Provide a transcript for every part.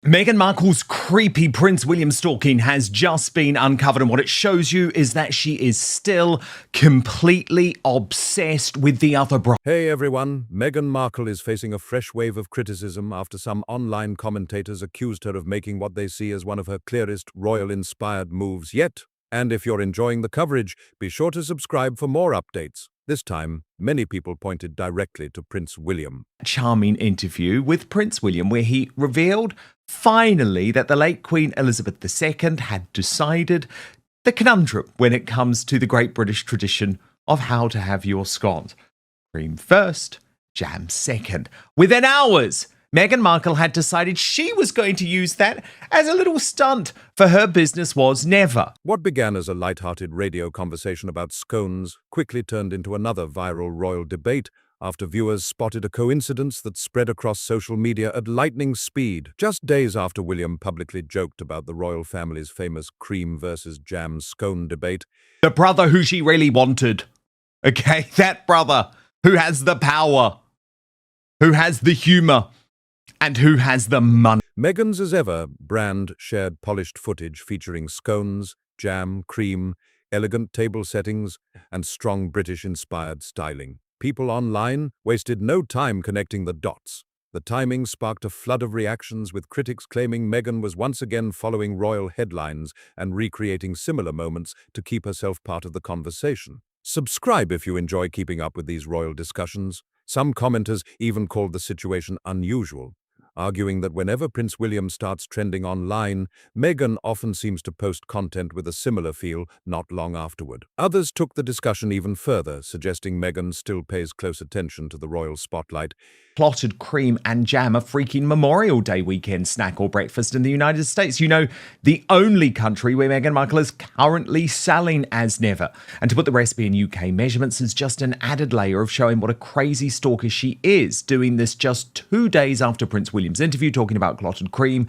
Meghan Markle's creepy Prince William stalking has just been uncovered, and what it shows you is that she is still completely obsessed with the other bride. Hey everyone, Meghan Markle is facing a fresh wave of criticism after some online commentators accused her of making what they see as one of her clearest royal-inspired moves yet. And if you're enjoying the coverage, be sure to subscribe for more updates. This time, many people pointed directly to Prince William. Charming interview with Prince William where he revealed finally that the late Queen Elizabeth II had decided the conundrum when it comes to the great British tradition of how to have your scones. Cream first, jam second. Within hours, Meghan Markle had decided she was going to use that as a little stunt, for her business was never. What began as a light-hearted radio conversation about scones quickly turned into another viral royal debate after viewers spotted a coincidence that spread across social media at lightning speed. Just days after William publicly joked about the royal family's famous cream versus jam scone debate, The brother who she really wanted. Okay, that brother who has the power, who has the humour, and who has the money. Meghan's as ever brand shared polished footage featuring scones, jam, cream, elegant table settings, and strong British-inspired styling. People online wasted no time connecting the dots. The timing sparked a flood of reactions, with critics claiming Meghan was once again following royal headlines and recreating similar moments to keep herself part of the conversation. Subscribe if you enjoy keeping up with these royal discussions. Some commenters even called the situation unusual, arguing that whenever Prince William starts trending online, Meghan often seems to post content with a similar feel not long afterward. Others took the discussion even further, suggesting Meghan still pays close attention to the royal spotlight. Clotted cream and jam a freaking Memorial Day weekend snack or breakfast in the United States. You know, the only country where Meghan Markle is currently selling as never. And to put the recipe in UK measurements is just an added layer of showing what a crazy stalker she is, doing this just 2 days after Prince William's interview talking about clotted cream.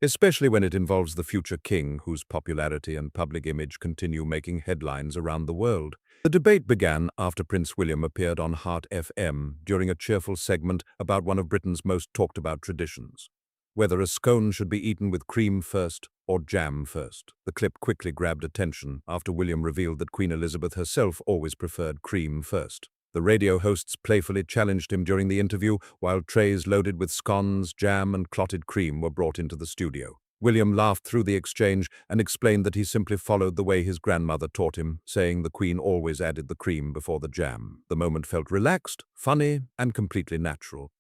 Especially when it involves the future king, whose popularity and public image continue making headlines around the world. The debate began after Prince William appeared on Heart FM during a cheerful segment about one of Britain's most talked about traditions: whether a scone should be eaten with cream first or jam first. The clip quickly grabbed attention after William revealed that Queen Elizabeth herself always preferred cream first. The radio hosts playfully challenged him during the interview, while trays loaded with scones, jam, and clotted cream were brought into the studio. William laughed through the exchange and explained that he simply followed the way his grandmother taught him, saying the Queen always added the cream before the jam. The moment felt relaxed, funny, and completely natural.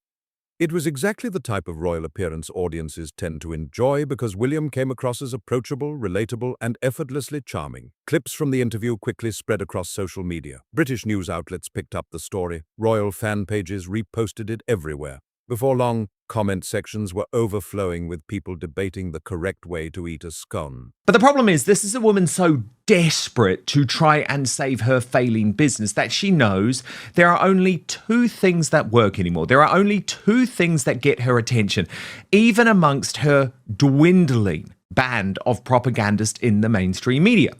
It was exactly the type of royal appearance audiences tend to enjoy, because William came across as approachable, relatable, and effortlessly charming. Clips from the interview quickly spread across social media. British news outlets picked up the story. Royal fan pages reposted it everywhere. Before long, comment sections were overflowing with people debating the correct way to eat a scone. But the problem is, this is a woman so desperate to try and save her failing business that she knows there are only 2 things that work anymore. There are only 2 things that get her attention, even amongst her dwindling band of propagandists in the mainstream media.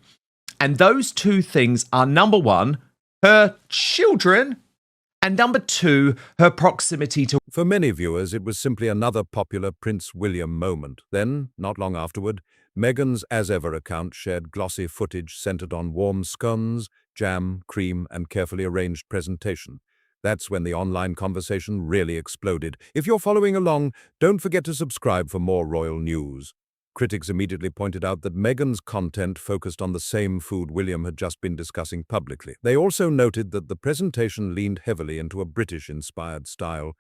And those 2 things are, number 1, her children, and number 2, her proximity to... For many viewers, it was simply another popular Prince William moment. Then, not long afterward, Meghan's As Ever account shared glossy footage centered on warm scones, jam, cream, and carefully arranged presentation. That's when the online conversation really exploded. If you're following along, don't forget to subscribe for more royal news. Critics immediately pointed out that Meghan's content focused on the same food William had just been discussing publicly. They also noted that the presentation leaned heavily into a British-inspired style,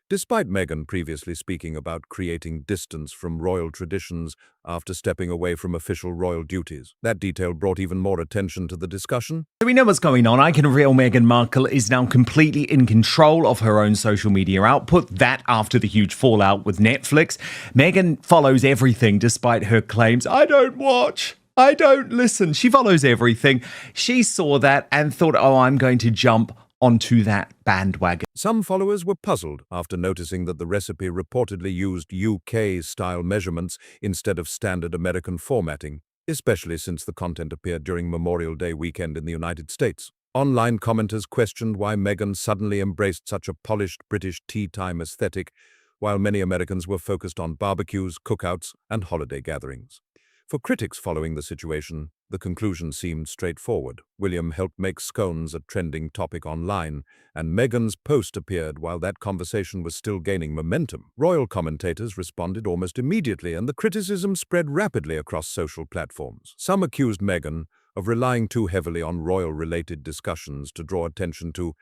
despite Meghan previously speaking about creating distance from royal traditions after stepping away from official royal duties. That detail brought even more attention to the discussion. So we know what's going on. I can reveal Meghan Markle is now completely in control of her own social media output. That after the huge fallout with Netflix. Meghan follows everything despite her claims, I don't watch, I don't listen. She follows everything. She saw that and thought, oh, I'm going to jump onto that bandwagon. Some followers were puzzled after noticing that the recipe reportedly used UK-style measurements instead of standard American formatting, especially since the content appeared during Memorial Day weekend in the United States. Online commenters questioned why Meghan suddenly embraced such a polished British tea time aesthetic, while many Americans were focused on barbecues, cookouts, and holiday gatherings. For critics following the situation, the conclusion seemed straightforward. William helped make scones a trending topic online, and Meghan's post appeared while that conversation was still gaining momentum. Royal commentators responded almost immediately, and the criticism spread rapidly across social platforms. Some accused Meghan of relying too heavily on royal-related discussions to draw attention to.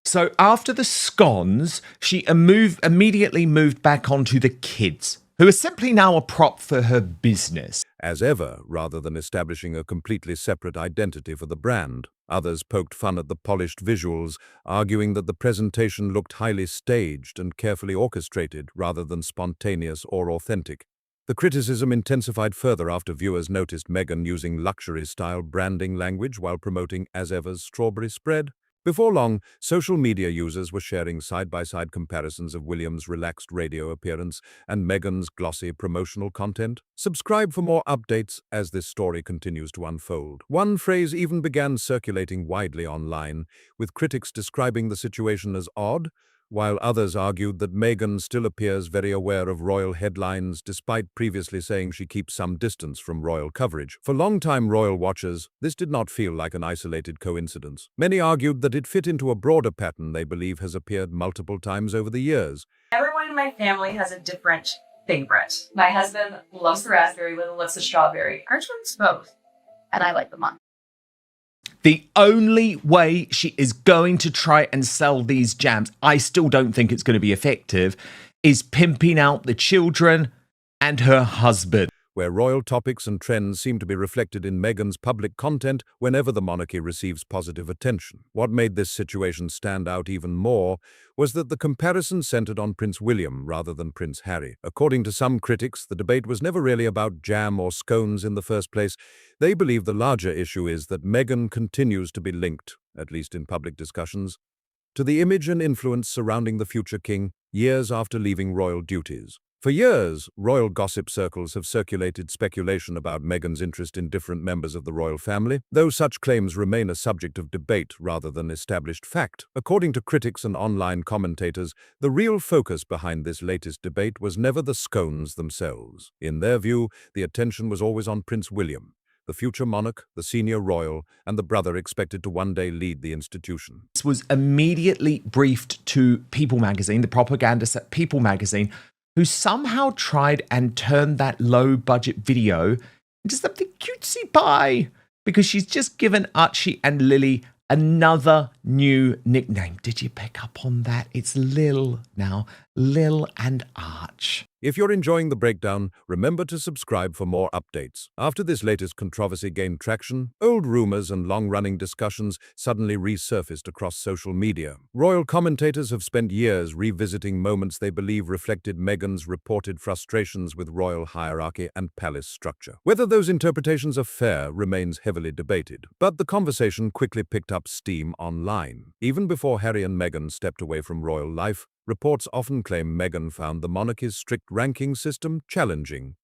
So after the scones, she immediately moved back onto the kids, who are simply now a prop for her business. As ever, rather than establishing a completely separate identity for the brand. Others poked fun at the polished visuals, arguing that the presentation looked highly staged and carefully orchestrated rather than spontaneous or authentic. The criticism intensified further after viewers noticed Meghan using luxury-style branding language while promoting as ever's strawberry spread. Before long, social media users were sharing side-by-side comparisons of William's relaxed radio appearance and Meghan's glossy promotional content. Subscribe for more updates as this story continues to unfold. One phrase even began circulating widely online, with critics describing the situation as odd, while others argued that Meghan still appears very aware of royal headlines despite previously saying she keeps some distance from royal coverage. For long-time royal watchers, this did not feel like an isolated coincidence. Many argued that it fit into a broader pattern they believe has appeared multiple times over the years. Everyone in my family has a different favorite. My husband loves the raspberry, Lily loves the strawberry. Our twins both. And I like the monk. The only way she is going to try and sell these jams, I still don't think it's going to be effective, is pimping out the children and her husband. Where royal topics and trends seem to be reflected in Meghan's public content whenever the monarchy receives positive attention. What made this situation stand out even more was that the comparison centered on Prince William rather than Prince Harry. According to some critics, the debate was never really about jam or scones in the first place. They believe the larger issue is that Meghan continues to be linked, at least in public discussions, to the image and influence surrounding the future king years after leaving royal duties. For years, royal gossip circles have circulated speculation about Meghan's interest in different members of the royal family, though such claims remain a subject of debate rather than established fact. According to critics and online commentators, the real focus behind this latest debate was never the scones themselves. In their view, the attention was always on Prince William, the future monarch, the senior royal, and the brother expected to one day lead the institution. This was immediately briefed to People magazine, the propaganda set People magazine, who somehow tried and turned that low-budget video into something cutesy pie, because she's just given Archie and Lily another new nickname. Did you pick up on that? It's Lil now. Lil and Arch. If you're enjoying the breakdown, remember to subscribe for more updates. After this latest controversy gained traction, old rumors and long-running discussions suddenly resurfaced across social media. Royal commentators have spent years revisiting moments they believe reflected Meghan's reported frustrations with royal hierarchy and palace structure. Whether those interpretations are fair remains heavily debated, but the conversation quickly picked up steam online. Even before Harry and Meghan stepped away from royal life, reports often claim Meghan found the monarchy's strict ranking system challenging,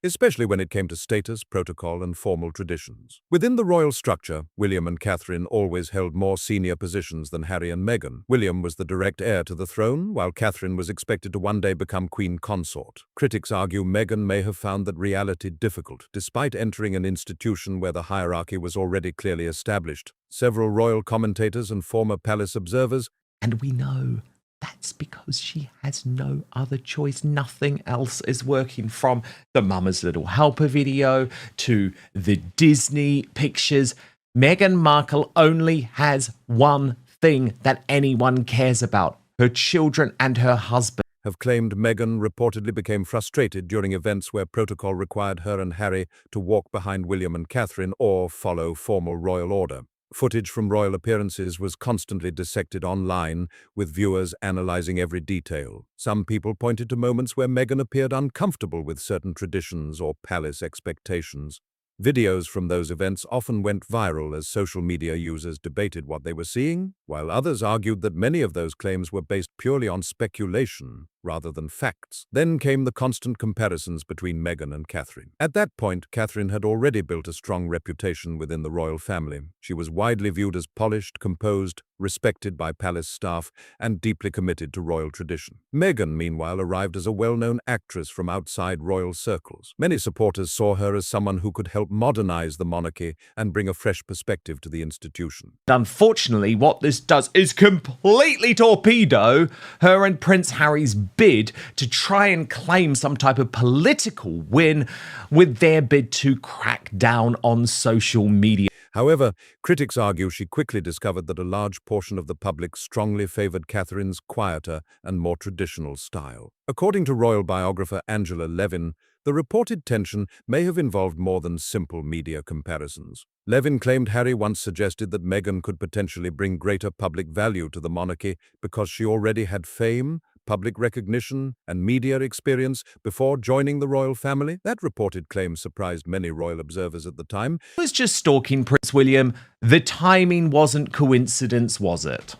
especially when it came to status, protocol, and formal traditions. Within the royal structure, William and Catherine always held more senior positions than Harry and Meghan. William was the direct heir to the throne, while Catherine was expected to one day become queen consort. Critics argue Meghan may have found that reality difficult, despite entering an institution where the hierarchy was already clearly established. Several royal commentators and former palace observers, and we know that's because she has no other choice. Nothing else is working, from the Mama's Little Helper video to the Disney pictures. Meghan Markle only has one thing that anyone cares about: her children and her husband. Have claimed Meghan reportedly became frustrated during events where protocol required her and Harry to walk behind William and Catherine or follow formal royal order. Footage from royal appearances was constantly dissected online, with viewers analyzing every detail. Some people pointed to moments where Meghan appeared uncomfortable with certain traditions or palace expectations. Videos from those events often went viral as social media users debated what they were seeing, while others argued that many of those claims were based purely on speculation. rather than facts. Then came the constant comparisons between Meghan and Catherine. At that point, Catherine had already built a strong reputation within the royal family. She was widely viewed as polished, composed, respected by palace staff, and deeply committed to royal tradition. Meghan, meanwhile, arrived as a well-known actress from outside royal circles. Many supporters saw her as someone who could help modernize the monarchy and bring a fresh perspective to the institution. Unfortunately, what this does is completely torpedo her and Prince Harry's bid to try and claim some type of political win with their bid to crack down on social media. However, critics argue she quickly discovered that a large portion of the public strongly favored Catherine's quieter and more traditional style. According to royal biographer Angela Levin, the reported tension may have involved more than simple media comparisons. Levin claimed Harry once suggested that Meghan could potentially bring greater public value to the monarchy because she already had fame, public recognition, and media experience before joining the royal family. That reported claim surprised many royal observers at the time. He was just stalking Prince William. The timing wasn't coincidence, was it?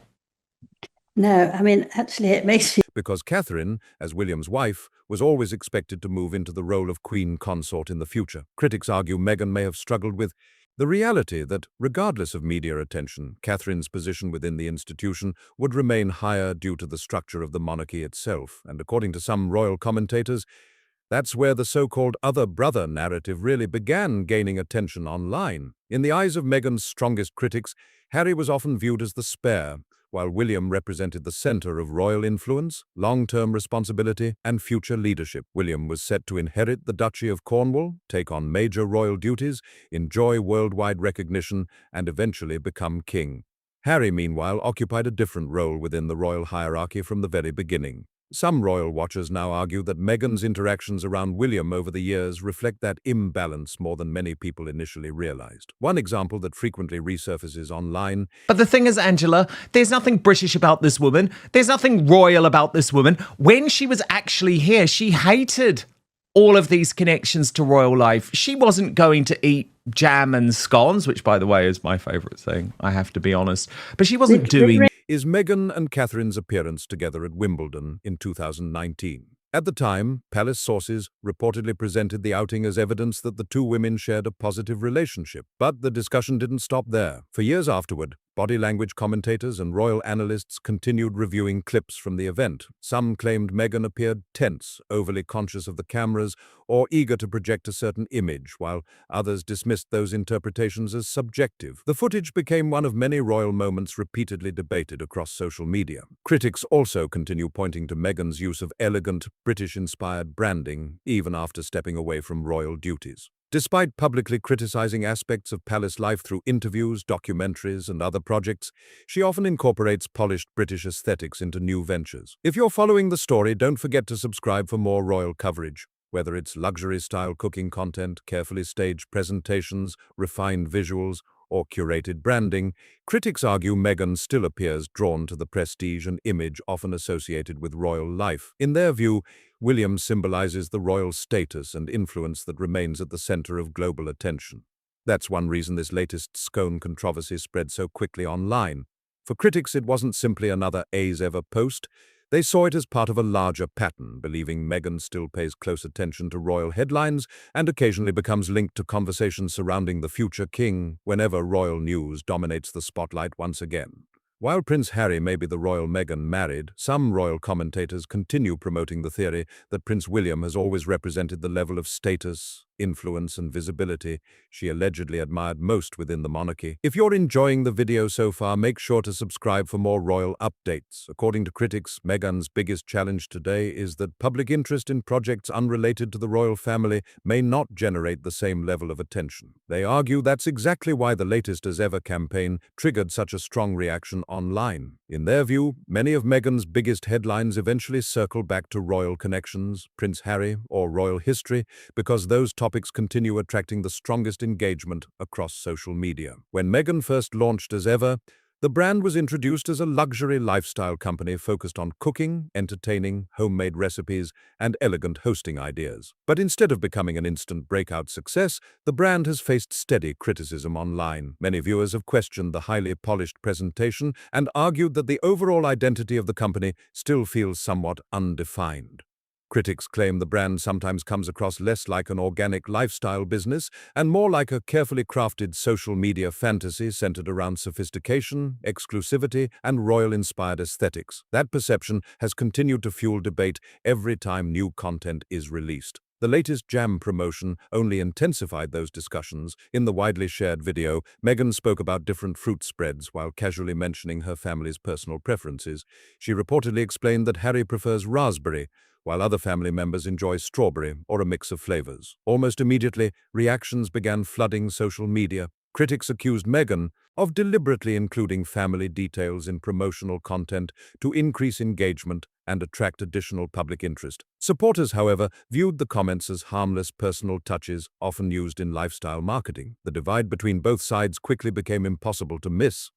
No, I mean, actually, it makes me... Because Catherine, as William's wife, was always expected to move into the role of queen consort in the future. Critics argue Meghan may have struggled with the reality that, regardless of media attention, Catherine's position within the institution would remain higher due to the structure of the monarchy itself. And according to some royal commentators, that's where the so-called other brother narrative really began gaining attention online. In the eyes of Meghan's strongest critics, Harry was often viewed as the spare, while William represented the center of royal influence, long-term responsibility, and future leadership. William was set to inherit the Duchy of Cornwall, take on major royal duties, enjoy worldwide recognition, and eventually become king. Harry, meanwhile, occupied a different role within the royal hierarchy from the very beginning. Some royal watchers now argue that Meghan's interactions around William over the years reflect that imbalance more than many people initially realized. One example that frequently resurfaces online. But the thing is, Angela, there's nothing British about this woman. There's nothing royal about this woman. When she was actually here, she hated all of these connections to royal life. She wasn't going to eat jam and scones, which, by the way, is my favourite thing, I have to be honest. But she wasn't doing... Is Meghan and Catherine's appearance together at Wimbledon in 2019. At the time, palace sources reportedly presented the outing as evidence that the two women shared a positive relationship. But the discussion didn't stop there. For years afterward, body language commentators and royal analysts continued reviewing clips from the event. Some claimed Meghan appeared tense, overly conscious of the cameras, or eager to project a certain image, while others dismissed those interpretations as subjective. The footage became one of many royal moments repeatedly debated across social media. Critics also continue pointing to Meghan's use of elegant, British-inspired branding, even after stepping away from royal duties. Despite publicly criticizing aspects of palace life through interviews, documentaries, and other projects, she often incorporates polished British aesthetics into new ventures. If you're following the story, don't forget to subscribe for more royal coverage. Whether it's luxury-style cooking content, carefully staged presentations, refined visuals, or curated branding, critics argue Meghan still appears drawn to the prestige and image often associated with royal life. In their view, William symbolizes the royal status and influence that remains at the center of global attention. That's one reason this latest scone controversy spread so quickly online. For critics, it wasn't simply another A's Ever post. They saw it as part of a larger pattern, believing Meghan still pays close attention to royal headlines and occasionally becomes linked to conversations surrounding the future king whenever royal news dominates the spotlight once again. While Prince Harry may be the royal Meghan married, some royal commentators continue promoting the theory that Prince William has always represented the level of status, influence, and visibility she allegedly admired most within the monarchy. If you're enjoying the video so far, make sure to subscribe for more royal updates. According to critics, Meghan's biggest challenge today is that public interest in projects unrelated to the royal family may not generate the same level of attention. They argue that's exactly why the latest As Ever campaign triggered such a strong reaction online. In their view, many of Meghan's biggest headlines eventually circle back to royal connections, Prince Harry, or royal history, because those topics continue attracting the strongest engagement across social media. When Meghan first launched As Ever, The brand was introduced as a luxury lifestyle company focused on cooking, entertaining, homemade recipes, and elegant hosting ideas. But instead of becoming an instant breakout success, the brand has faced steady criticism online. Many viewers have questioned the highly polished presentation and argued that the overall identity of the company still feels somewhat undefined. Critics claim the brand sometimes comes across less like an organic lifestyle business and more like a carefully crafted social media fantasy centered around sophistication, exclusivity, and royal-inspired aesthetics. That perception has continued to fuel debate every time new content is released. The latest jam promotion only intensified those discussions. In the widely shared video, Meghan spoke about different fruit spreads while casually mentioning her family's personal preferences. She reportedly explained that Harry prefers raspberry, while other family members enjoy strawberry or a mix of flavors. Almost immediately, reactions began flooding social media. Critics accused Meghan of deliberately including family details in promotional content to increase engagement and attract additional public interest. Supporters, however, viewed the comments as harmless personal touches often used in lifestyle marketing. The divide between both sides quickly became impossible to miss.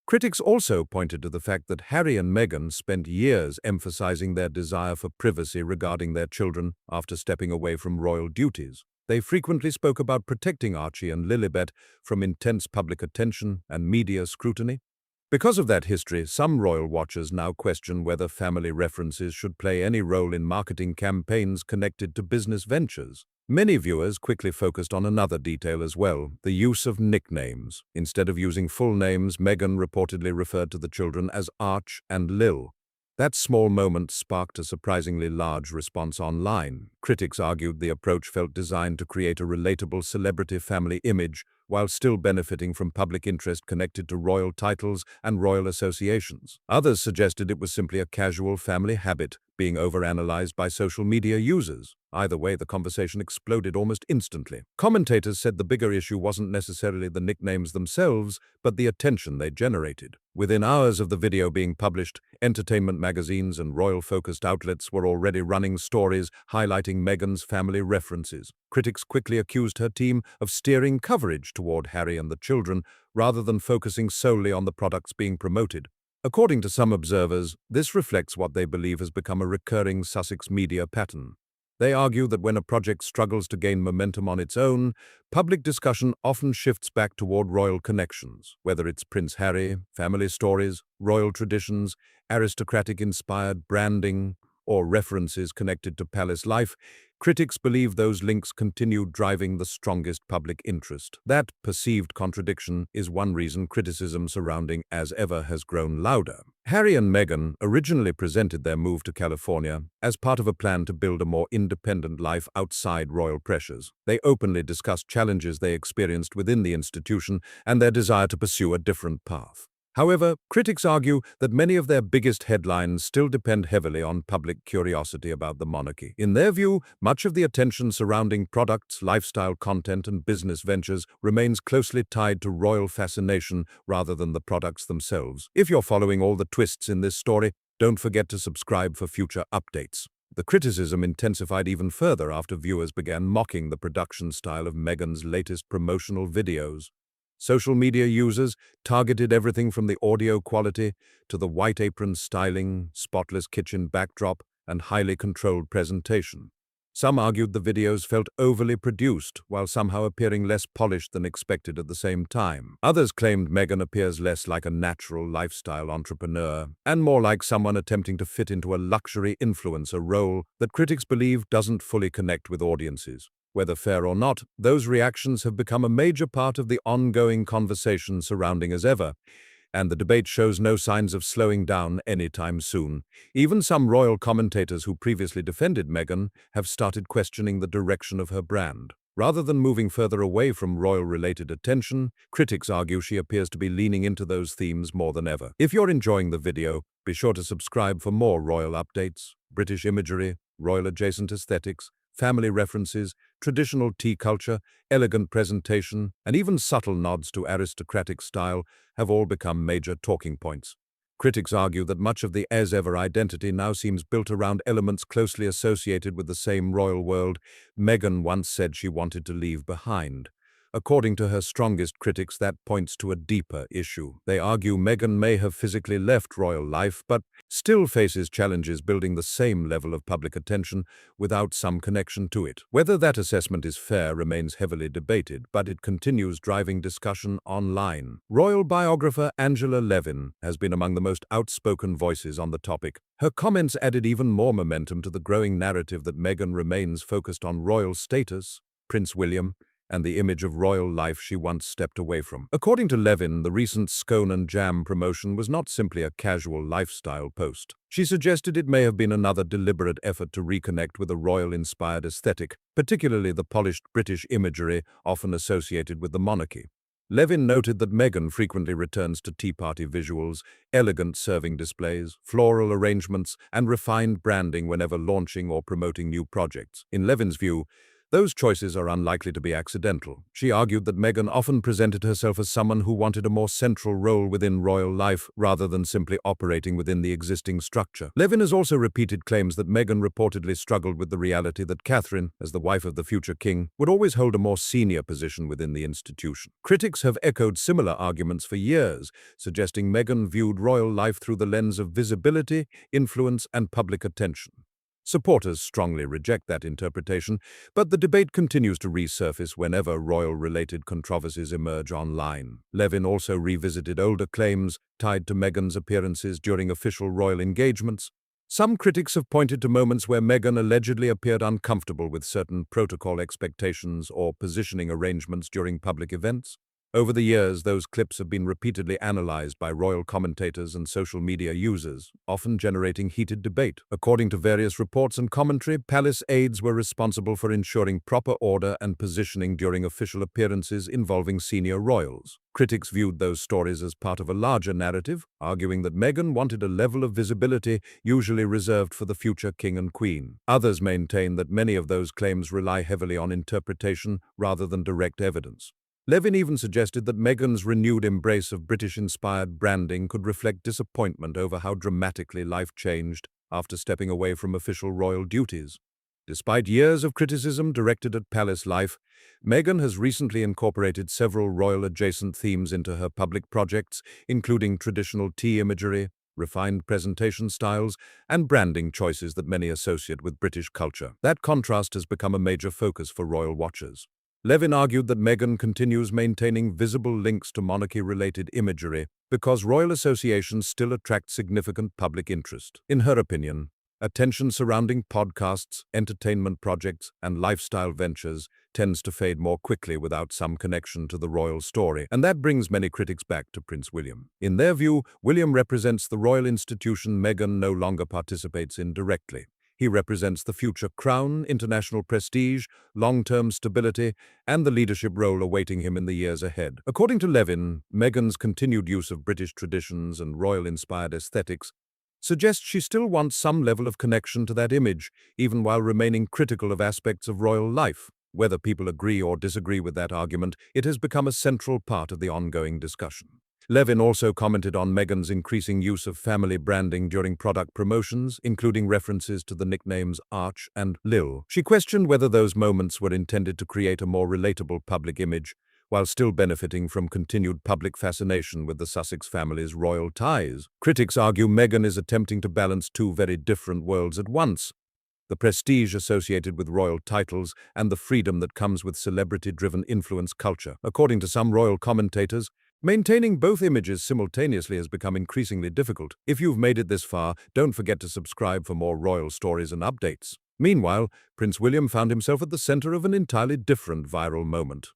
Critics also pointed to the fact that Harry and Meghan spent years emphasizing their desire for privacy regarding their children after stepping away from royal duties. They frequently spoke about protecting Archie and Lilibet from intense public attention and media scrutiny. Because of that history, some royal watchers now question whether family references should play any role in marketing campaigns connected to business ventures. Many viewers quickly focused on another detail as well, the use of nicknames. Instead of using full names, Meghan reportedly referred to the children as Arch and Lil. That small moment sparked a surprisingly large response online. Critics argued the approach felt designed to create a relatable celebrity family image while still benefiting from public interest connected to royal titles and royal associations. Others suggested it was simply a casual family habit being overanalyzed by social media users. Either way, the conversation exploded almost instantly. Commentators said the bigger issue wasn't necessarily the nicknames themselves, but the attention they generated. Within hours of the video being published, entertainment magazines and royal-focused outlets were already running stories highlighting Meghan's family references. Critics quickly accused her team of steering coverage toward Harry and the children rather than focusing solely on the products being promoted. According to some observers, this reflects what they believe has become a recurring Sussex media pattern. They argue that when a project struggles to gain momentum on its own, public discussion often shifts back toward royal connections, whether it's Prince Harry, family stories, royal traditions, aristocratic-inspired branding, or references connected to palace life. Critics believe those links continue driving the strongest public interest. That perceived contradiction is one reason criticism surrounding As Ever has grown louder. Harry and Meghan originally presented their move to California as part of a plan to build a more independent life outside royal pressures. They openly discussed challenges they experienced within the institution and their desire to pursue a different path. However, critics argue that many of their biggest headlines still depend heavily on public curiosity about the monarchy. In their view, much of the attention surrounding products, lifestyle content, and business ventures remains closely tied to royal fascination rather than the products themselves. If you're following all the twists in this story, don't forget to subscribe for future updates. The criticism intensified even further after viewers began mocking the production style of Meghan's latest promotional videos. Social media users targeted everything from the audio quality to the white apron styling, spotless kitchen backdrop, and highly controlled presentation. Some argued the videos felt overly produced, while somehow appearing less polished than expected at the same time. Others claimed Meghan appears less like a natural lifestyle entrepreneur and more like someone attempting to fit into a luxury influencer role that critics believe doesn't fully connect with audiences. Whether fair or not, those reactions have become a major part of the ongoing conversation surrounding As Ever, and the debate shows no signs of slowing down anytime soon. Even some royal commentators who previously defended Meghan have started questioning the direction of her brand. Rather than moving further away from royal-related attention, critics argue she appears to be leaning into those themes more than ever. If you're enjoying the video, be sure to subscribe for more royal updates, British imagery, royal-adjacent aesthetics, family references, traditional tea culture, elegant presentation, and even subtle nods to aristocratic style have all become major talking points. Critics argue that much of the As Ever identity now seems built around elements closely associated with the same royal world Meghan once said she wanted to leave behind. According to her strongest critics, that points to a deeper issue. They argue Meghan may have physically left royal life, but still faces challenges building the same level of public attention without some connection to it. Whether that assessment is fair remains heavily debated, but it continues driving discussion online. Royal biographer Angela Levin has been among the most outspoken voices on the topic. Her comments added even more momentum to the growing narrative that Meghan remains focused on royal status, Prince William, and the image of royal life she once stepped away from. According to Levin, the recent scone and jam promotion was not simply a casual lifestyle post. She suggested it may have been another deliberate effort to reconnect with a royal-inspired aesthetic, particularly the polished British imagery often associated with the monarchy. Levin noted that Meghan frequently returns to Tea Party visuals, elegant serving displays, floral arrangements, and refined branding whenever launching or promoting new projects. In Levin's view, those choices are unlikely to be accidental. She argued that Meghan often presented herself as someone who wanted a more central role within royal life rather than simply operating within the existing structure. Levin has also repeated claims that Meghan reportedly struggled with the reality that Catherine, as the wife of the future king, would always hold a more senior position within the institution. Critics have echoed similar arguments for years, suggesting Meghan viewed royal life through the lens of visibility, influence, and public attention. Supporters strongly reject that interpretation, but the debate continues to resurface whenever royal-related controversies emerge online. Levin also revisited older claims tied to Meghan's appearances during official royal engagements. Some critics have pointed to moments where Meghan allegedly appeared uncomfortable with certain protocol expectations or positioning arrangements during public events. Over the years, those clips have been repeatedly analyzed by royal commentators and social media users, often generating heated debate. According to various reports and commentary, palace aides were responsible for ensuring proper order and positioning during official appearances involving senior royals. Critics viewed those stories as part of a larger narrative, arguing that Meghan wanted a level of visibility usually reserved for the future king and queen. Others maintain that many of those claims rely heavily on interpretation rather than direct evidence. Levin even suggested that Meghan's renewed embrace of British-inspired branding could reflect disappointment over how dramatically life changed after stepping away from official royal duties. Despite years of criticism directed at palace life, Meghan has recently incorporated several royal-adjacent themes into her public projects, including traditional tea imagery, refined presentation styles, and branding choices that many associate with British culture. That contrast has become a major focus for royal watchers. Levin argued that Meghan continues maintaining visible links to monarchy-related imagery because royal associations still attract significant public interest. In her opinion, attention surrounding podcasts, entertainment projects, and lifestyle ventures tends to fade more quickly without some connection to the royal story, and that brings many critics back to Prince William. In their view, William represents the royal institution Meghan no longer participates in directly. He represents the future crown, international prestige, long-term stability, and the leadership role awaiting him in the years ahead. According to Levin, Meghan's continued use of British traditions and royal-inspired aesthetics suggests she still wants some level of connection to that image, even while remaining critical of aspects of royal life. Whether people agree or disagree with that argument, it has become a central part of the ongoing discussion. Levin also commented on Meghan's increasing use of family branding during product promotions, including references to the nicknames Arch and Lil. She questioned whether those moments were intended to create a more relatable public image, while still benefiting from continued public fascination with the Sussex family's royal ties. Critics argue Meghan is attempting to balance two very different worlds at once: the prestige associated with royal titles and the freedom that comes with celebrity-driven influence culture. According to some royal commentators, maintaining both images simultaneously has become increasingly difficult. If you've made it this far, don't forget to subscribe for more royal stories and updates. Meanwhile, Prince William found himself at the center of an entirely different viral moment.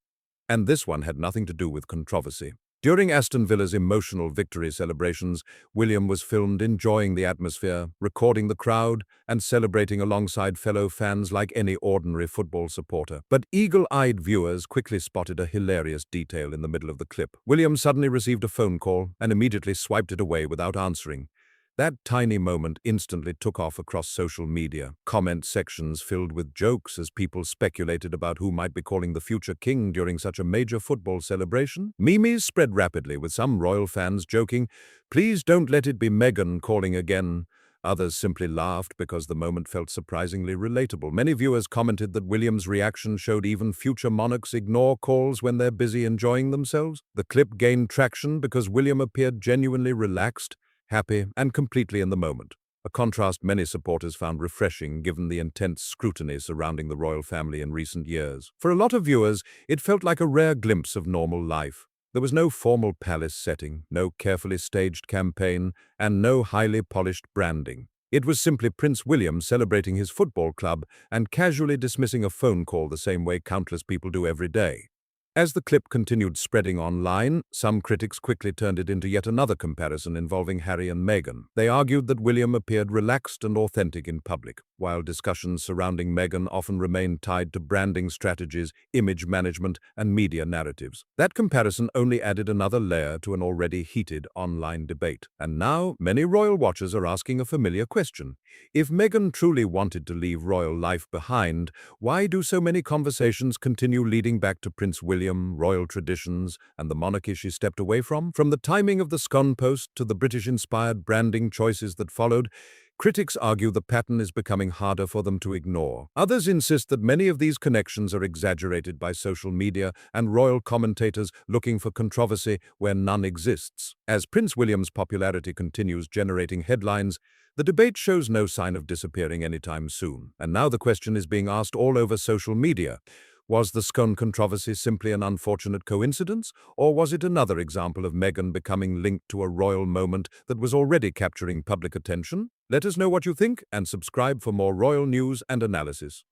And this one had nothing to do with controversy. During Aston Villa's emotional victory celebrations, William was filmed enjoying the atmosphere, recording the crowd, and celebrating alongside fellow fans like any ordinary football supporter. But eagle-eyed viewers quickly spotted a hilarious detail in the middle of the clip. William suddenly received a phone call and immediately swiped it away without answering. That tiny moment instantly took off across social media. Comment sections filled with jokes as people speculated about who might be calling the future king during such a major football celebration. Memes spread rapidly, with some royal fans joking, "Please don't let it be Meghan calling again," Others simply laughed because the moment felt surprisingly relatable. Many viewers commented that William's reaction showed even future monarchs ignore calls when they're busy enjoying themselves. The clip gained traction because William appeared genuinely relaxed, happy, and completely in the moment. A contrast many supporters found refreshing given the intense scrutiny surrounding the royal family in recent years. For a lot of viewers, it felt like a rare glimpse of normal life. There was no formal palace setting, no carefully staged campaign, and no highly polished branding. It was simply Prince William celebrating his football club and casually dismissing a phone call the same way countless people do every day. As the clip continued spreading online, some critics quickly turned it into yet another comparison involving Harry and Meghan. They argued that William appeared relaxed and authentic in public, while discussions surrounding Meghan often remained tied to branding strategies, image management, and media narratives. That comparison only added another layer to an already heated online debate. And now, many royal watchers are asking a familiar question. If Meghan truly wanted to leave royal life behind, why do so many conversations continue leading back to Prince William, royal traditions, and the monarchy she stepped away from? From the timing of the scone post to the British-inspired branding choices that followed, critics argue the pattern is becoming harder for them to ignore. Others insist that many of these connections are exaggerated by social media and royal commentators looking for controversy where none exists. As Prince William's popularity continues generating headlines, the debate shows no sign of disappearing anytime soon. And now the question is being asked all over social media. Was the scone controversy simply an unfortunate coincidence, or was it another example of Meghan becoming linked to a royal moment that was already capturing public attention? Let us know what you think and subscribe for more royal news and analysis.